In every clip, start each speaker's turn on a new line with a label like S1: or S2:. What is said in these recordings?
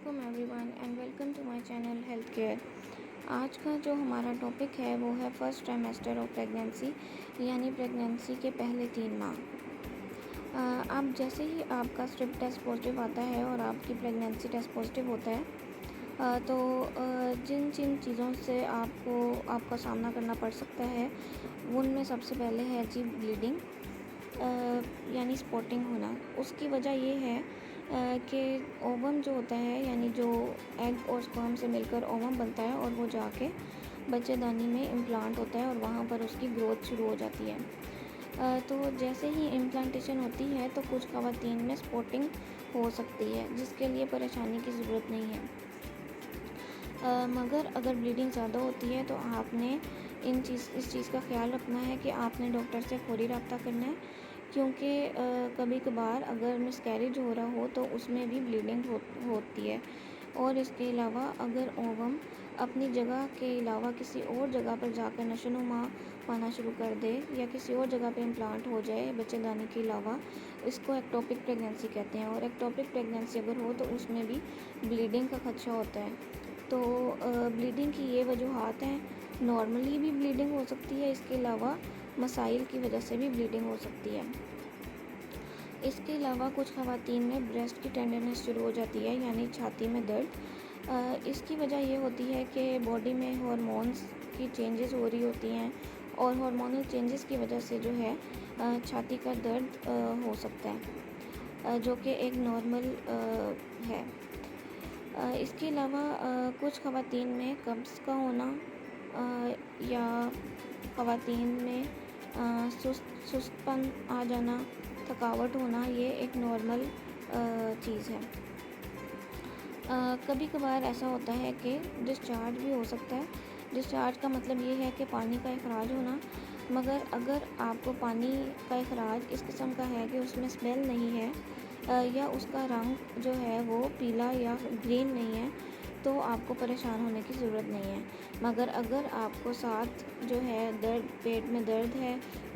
S1: Welcome everyone and welcome to my channel health care. आज का जो हमारा टॉपिक है वो है फर्स्ट ट्राइमेस्टर ऑफ प्रेगनेंसी यानी प्रेगनेंसी के पहले 3 माह। अब जैसे ही आपका स्ट्रिप टेस्ट पॉजिटिव आता है और आपकी प्रेगनेंसी टेस्ट पॉजिटिव होता है तो जिन जिन चीज़ों से आपका सामना करना पड़ सकता है उनमें सबसे पहले है जी ब्लीडिंग यानी स्पॉटिंग होना। उसकी वजह ये है कि ओवम जो होता है यानी जो एग और स्पर्म से मिलकर ओवम बनता है और वो जाके बच्चेदानी में इम्प्लांट होता है और वहाँ पर उसकी ग्रोथ शुरू हो जाती है। तो जैसे ही इम्प्लांटेशन होती है तो कुछ ख़वातीन में स्पॉटिंग हो सकती है जिसके लिए परेशानी की ज़रूरत नहीं है। मगर अगर ब्लीडिंग ज़्यादा होती है तो आपने इस चीज़ का ख्याल रखना है कि आपने डॉक्टर से फौरी रब्ता करना है, क्योंकि कभी कभार अगर मिसकैरेज हो रहा हो तो उसमें भी ब्लीडिंग होती है। और इसके अलावा अगर ओवम अपनी जगह के अलावा किसी और जगह पर जाकर नशोनुमा पाना शुरू कर दे या किसी और जगह पे इम्प्लांट हो जाए बच्चेदानी के अलावा, इसको एक्टोपिक प्रेगनेंसी कहते हैं। और एक्टोपिक प्रेगनेंसी अगर हो तो उसमें भी ब्लीडिंग का खदशा होता है। तो ब्लीडिंग की ये वजूहात हैं। नॉर्मली भी ब्लीडिंग हो सकती है, इसके अलावा मसाइल की वजह से भी ब्लीडिंग हो सकती है। इसके अलावा कुछ ख़वातीन में ब्रेस्ट की टेंडरनेस शुरू हो जाती है यानी छाती में दर्द। इसकी वजह ये होती है कि बॉडी में हार्मोन्स की चेंजेस हो रही होती हैं और हार्मोनल चेंजेस की वजह से जो है छाती का दर्द हो सकता है, जो कि एक नॉर्मल है। इसके अलावा कुछ ख़वातीन में कब्ज़ का होना या ख़वातीन में सुस्तपन आ जाना, थकावट होना, ये एक नॉर्मल चीज़ है। कभी कभार ऐसा होता है कि डिस्चार्ज भी हो सकता है। डिस्चार्ज का मतलब ये है कि पानी का अखराज होना। मगर अगर आपको पानी का अखराज इस किस्म का है कि उसमें स्मेल नहीं है या उसका रंग जो है वो पीला या ग्रीन नहीं है तो आपको परेशान होने की ज़रूरत नहीं है। मगर अगर आपको साथ जो है दर्द, पेट में दर्द है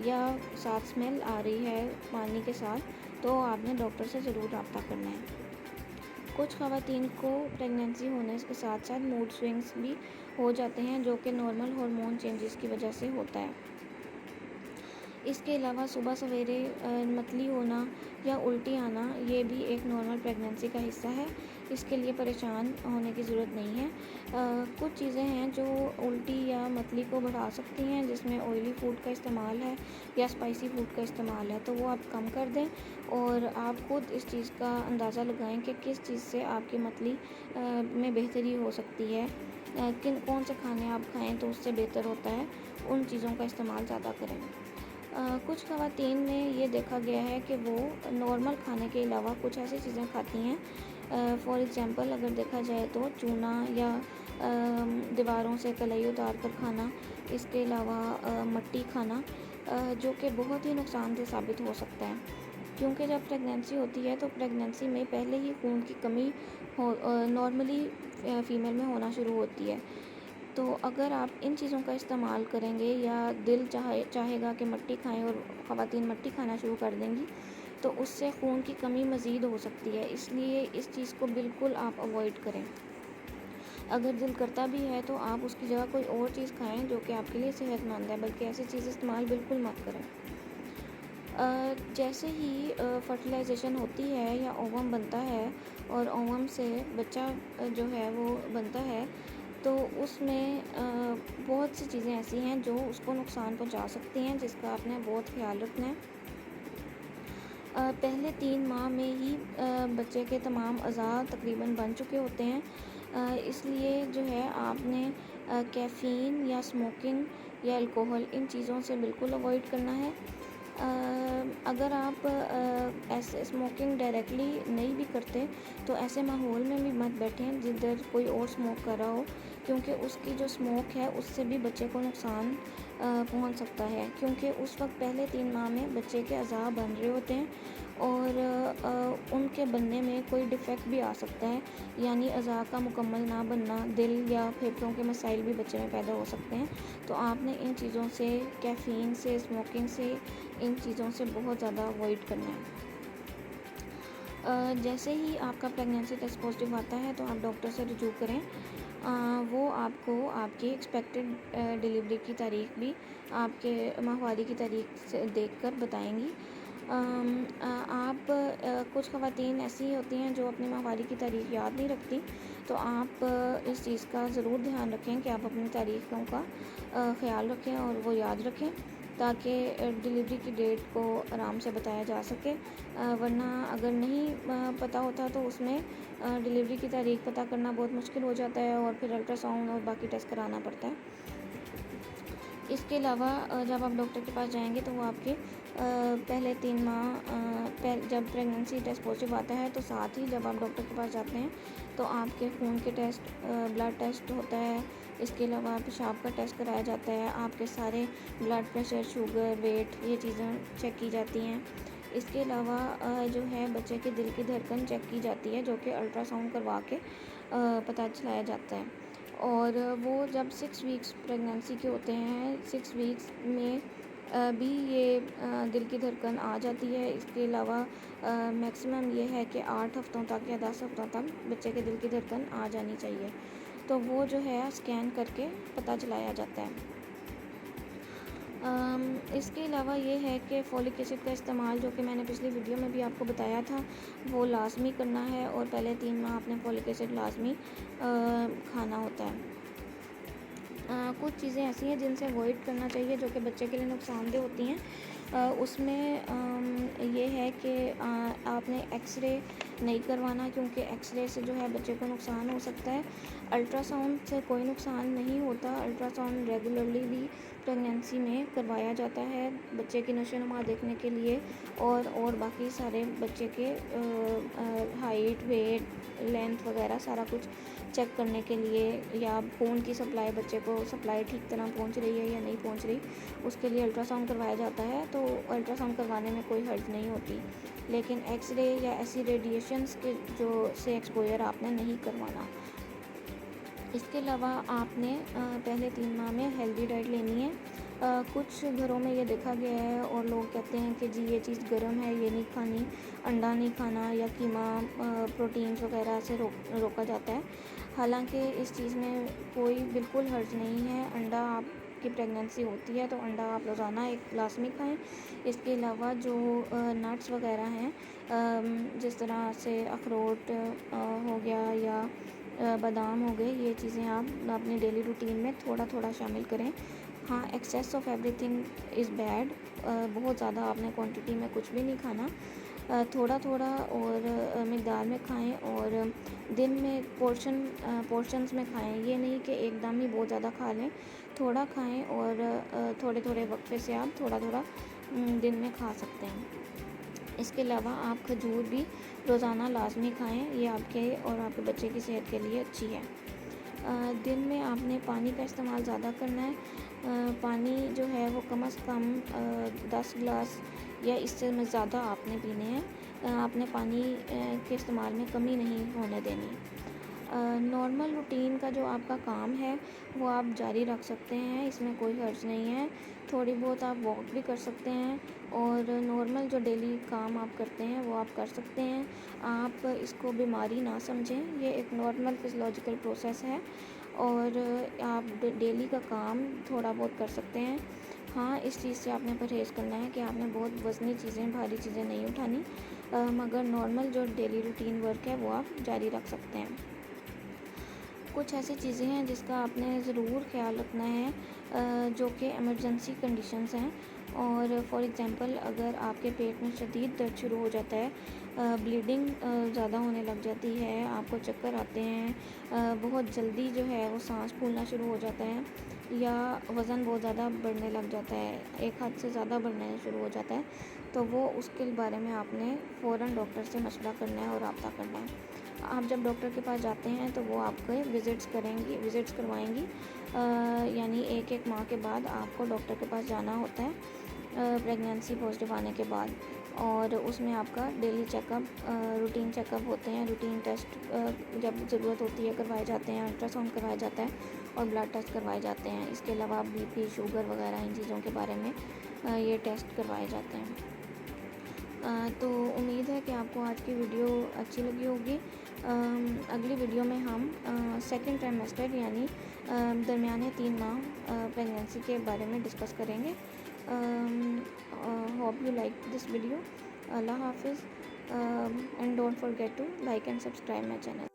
S1: या साथ स्मेल आ रही है पानी के साथ, तो आपने डॉक्टर से ज़रूर रब्ता करना है। कुछ ख़वातीन को प्रेगनेंसी होने के साथ साथ मूड स्विंग्स भी हो जाते हैं, जो कि नॉर्मल हार्मोन चेंजेस की वजह से होता है। इसके अलावा सुबह सवेरे मतली होना या उल्टी आना, ये भी एक नॉर्मल प्रेगनेंसी का हिस्सा है। इसके लिए परेशान होने की ज़रूरत नहीं है। कुछ चीज़ें हैं जो उल्टी या मतली को बढ़ा सकती हैं, जिसमें ऑयली फूड का इस्तेमाल है या स्पाइसी फूड का इस्तेमाल है, तो वो आप कम कर दें और आप खुद इस चीज़ का अंदाज़ा लगाएं कि किस चीज़ से आपकी मतली में बेहतरी हो सकती है। कौन से खाने आप खाएँ तो उससे बेहतर होता है, उन चीज़ों का इस्तेमाल ज़्यादा करें। कुछ ख़वातीन में ये देखा गया है कि वो नॉर्मल खाने के अलावा कुछ ऐसी चीज़ें खाती हैं। फॉर एग्ज़ाम्पल अगर देखा जाए तो चूना या दीवारों से कलई उतार कर खाना, इसके अलावा मट्टी खाना, जो कि बहुत ही नुकसानदेह साबित हो सकता है, क्योंकि जब प्रेगनेंसी होती है तो प्रेगनेंसी में पहले ही खून की कमी नॉर्मली फ़ीमेल में होना शुरू होती है। तो अगर आप इन चीज़ों का इस्तेमाल करेंगे या दिल चाहेगा कि मट्टी खाएं और ख़वातीन मट्टी खाना शुरू कर देंगी, तो उससे खून की कमी मज़ीद हो सकती है। इसलिए इस चीज़ को बिल्कुल आप अवॉइड करें। अगर दिल करता भी है तो आप उसकी जगह कोई और चीज़ खाएं जो कि आपके लिए सेहतमंद है, बल्कि ऐसी चीज़ इस्तेमाल बिल्कुल मत करें। जैसे ही फर्टिलाइजेशन होती है या ओवम बनता है और ओवम से बच्चा जो है वो बनता है, तो उसमें बहुत सी चीज़ें ऐसी हैं जो उसको नुकसान पहुंचा सकती हैं, जिसका आपने बहुत ख्याल रखना है। पहले 3 माह में ही बच्चे के तमाम अज़ा तकरीबन बन चुके होते हैं। इसलिए जो है आपने कैफ़ीन या स्मोकिंग या अल्कोहल, इन चीज़ों से बिल्कुल अवॉइड करना है। अगर आप ऐसे स्मोकिंग डायरेक्टली नहीं भी करते तो ऐसे माहौल में भी मत बैठें जिधर कोई और स्मोक कर रहा हो, क्योंकि उसकी जो स्मोक है उससे भी बच्चे को नुकसान पहुंच सकता है, क्योंकि उस वक्त पहले 3 माह में बच्चे के अज़ा बन रहे होते हैं और उनके बनने में कोई डिफ़ेक्ट भी आ सकता है, यानी अज़ा का मुकम्मल ना बनना, दिल या फेफड़ों के मसाइल भी बच्चे में पैदा हो सकते हैं। तो आपने इन चीज़ों से, कैफ़ीन से, स्मोकिंग से, इन चीज़ों से बहुत ज़्यादा अवॉइड करना है। जैसे ही आपका प्रेगनेंसी टेस्ट पॉजिटिव आता है तो आप डॉक्टर से रुजू करें। वो आपको आपकी एक्सपेक्टेड डिलीवरी की तारीख भी आपके माहवारी की तारीख से देखकर बताएंगी। कुछ ख़वातीन ऐसी होती हैं जो अपनी माहवारी की तारीख याद नहीं रखती, तो आप इस चीज़ का ज़रूर ध्यान रखें कि आप अपनी तारीख़ों का ख़्याल रखें और वो याद रखें, ताकि डिलीवरी की डेट को आराम से बताया जा सके। वरना अगर नहीं पता होता तो उसमें डिलीवरी की तारीख पता करना बहुत मुश्किल हो जाता है और फिर अल्ट्रासाउंड और बाकी टेस्ट कराना पड़ता है। इसके अलावा जब आप डॉक्टर के पास जाएंगे तो वो आपके पहले 3 माह जब प्रेगनेंसी टेस्ट पॉजिटिव आता है तो साथ ही जब आप डॉक्टर के पास जाते हैं तो आपके खून के टेस्ट, ब्लड टेस्ट होता है। इसके अलावा पेशाब का टेस्ट कराया जाता है। आपके सारे ब्लड प्रेशर, शुगर, वेट, ये चीज़ें चेक की जाती हैं। इसके अलावा जो है बच्चे के दिल की धड़कन चेक की जाती है, जो कि अल्ट्रासाउंड करवा के पता चलाया जाता है। और वो जब 6 वीक्स प्रेगनेंसी के होते हैं, 6 वीक्स में भी ये दिल की धड़कन आ जाती है। इसके अलावा मैक्सिमम ये है कि 8 हफ़्तों तक या 10 हफ़्तों तक बच्चे के दिल की धड़कन आ जानी चाहिए, तो वो जो है स्कैन करके पता चलाया जाता है। इसके अलावा ये है कि फोलिक एसिड का इस्तेमाल, जो कि मैंने पिछली वीडियो में भी आपको बताया था, वो लाजमी करना है और पहले 3 माह आपने फोलिक एसिड लाजमी खाना होता है। कुछ चीज़ें ऐसी हैं जिनसे अवॉइड करना चाहिए जो कि बच्चे के लिए नुकसानदेह होती हैं। उसमें ये है कि आपने एक्सरे नहीं करवाना, क्योंकि एक्सरे से जो है बच्चे को नुकसान हो सकता है। अल्ट्रासाउंड से कोई नुकसान नहीं होता। अल्ट्रासाउंड रेगुलरली भी प्रेगनेंसी में करवाया जाता है बच्चे की नशोनुमा देखने के लिए, और बाकी सारे बच्चे के हाइट, वेट, लेंथ वगैरह सारा कुछ चेक करने के लिए, या खून की सप्लाई, बच्चे को सप्लाई ठीक तरह पहुंच रही है या नहीं पहुंच रही, उसके लिए अल्ट्रासाउंड करवाया जाता है। तो अल्ट्रासाउंड करवाने में कोई हर्ज नहीं होती, लेकिन एक्सरे या ऐसी रेडिएशंस के जो से एक्सपोजर आपने नहीं करवाना। इसके अलावा आपने पहले 3 माह में हेल्दी डाइट लेनी है। कुछ घरों में ये देखा गया है और लोग कहते हैं कि जी ये चीज़ गर्म है, ये नहीं खानी, अंडा नहीं खाना, या कीमा, प्रोटीन्स वगैरह से रोका जाता है। हालांकि इस चीज़ में कोई बिल्कुल हर्ज नहीं है। अंडा आपकी प्रेगनेंसी होती है तो अंडा आप रोज़ाना एक लाजमी खाएँ। इसके अलावा जो नट्स वगैरह हैं, जिस तरह से अखरोट हो गया या बादाम हो गए, ये चीज़ें आप अपनी डेली रूटीन में थोड़ा थोड़ा शामिल करें। हाँ, excess of everything is bad. बहुत ज़्यादा आपने क्वांटिटी में कुछ भी नहीं खाना, थोड़ा थोड़ा और मिक़दार में खाएं, और दिन में पोर्शंस में खाएं। ये नहीं कि एकदम ही बहुत ज़्यादा खा लें, थोड़ा खाएं और थोड़े थोड़े वक्फे से आप थोड़ा थोड़ा दिन में खा सकते हैं। इसके अलावा आप खजूर भी रोज़ाना लाजमी खाएं, ये आपके और आपके बच्चे की सेहत के लिए अच्छी है। दिन में आपने पानी का इस्तेमाल ज़्यादा करना है। पानी जो है वो कम से कम 10 गिलास या इससे में ज़्यादा आपने पीने हैं। आपने पानी के इस्तेमाल में कमी नहीं होने देनी। नॉर्मल रूटीन का जो आपका काम है वो आप जारी रख सकते हैं, इसमें कोई हर्ज नहीं है। थोड़ी बहुत आप वॉक भी कर सकते हैं, और नॉर्मल जो डेली काम आप करते हैं वो आप कर सकते हैं। आप इसको बीमारी ना समझें, ये एक नॉर्मल फिजियोलॉजिकल प्रोसेस है, और आप डेली का काम थोड़ा बहुत कर सकते हैं। हाँ, इस चीज़ से आपने परहेज़ करना है कि आपने बहुत वज़नी चीज़ें, भारी चीज़ें नहीं उठानी, मगर नॉर्मल जो डेली रूटीन वर्क है वो आप जारी रख सकते हैं। कुछ ऐसी चीज़ें हैं जिसका आपने ज़रूर ख्याल रखना है, जो कि इमरजेंसी कंडीशंस हैं। और फॉर एग्ज़ाम्पल, अगर आपके पेट में शदीद दर्द शुरू हो जाता है, ब्लीडिंग ज़्यादा होने लग जाती है, आपको चक्कर आते हैं, बहुत जल्दी जो है वो सांस फूलना शुरू हो जाता है, या वज़न बहुत ज़्यादा बढ़ने लग जाता है, एक हद से ज़्यादा बढ़ना शुरू हो जाता है, तो वो उसके बारे में आपने फ़ौरन डॉक्टर से मशवरा करना है और रब्ता करना है। आप जब डॉक्टर के पास जाते हैं तो वो आपके विज़िट्स करवाएंगी, यानी 1-1 माह के बाद आपको डॉक्टर के पास जाना होता है प्रेगनेंसी पॉजिटिव आने के बाद। और उसमें आपका डेली चेकअप, रूटीन चेकअप होते हैं, रूटीन टेस्ट जब ज़रूरत होती है करवाए जाते हैं, अल्ट्रासाउंड करवाया जाता है और ब्लड टेस्ट करवाए जाते हैं। इसके अलावा बीपी, शुगर वगैरह इन चीज़ों के बारे में ये टेस्ट करवाए जाते हैं। तो उम्मीद है कि आपको आज की वीडियो अच्छी लगी होगी। अगली वीडियो में हम सेकंड ट्राइमेस्टर यानी दरमियाने 3 माह प्रेगनेंसी के बारे में डिस्कस करेंगे। Hope you like this video. अल्लाह हाफिज़ and don't forget to like and subscribe my channel.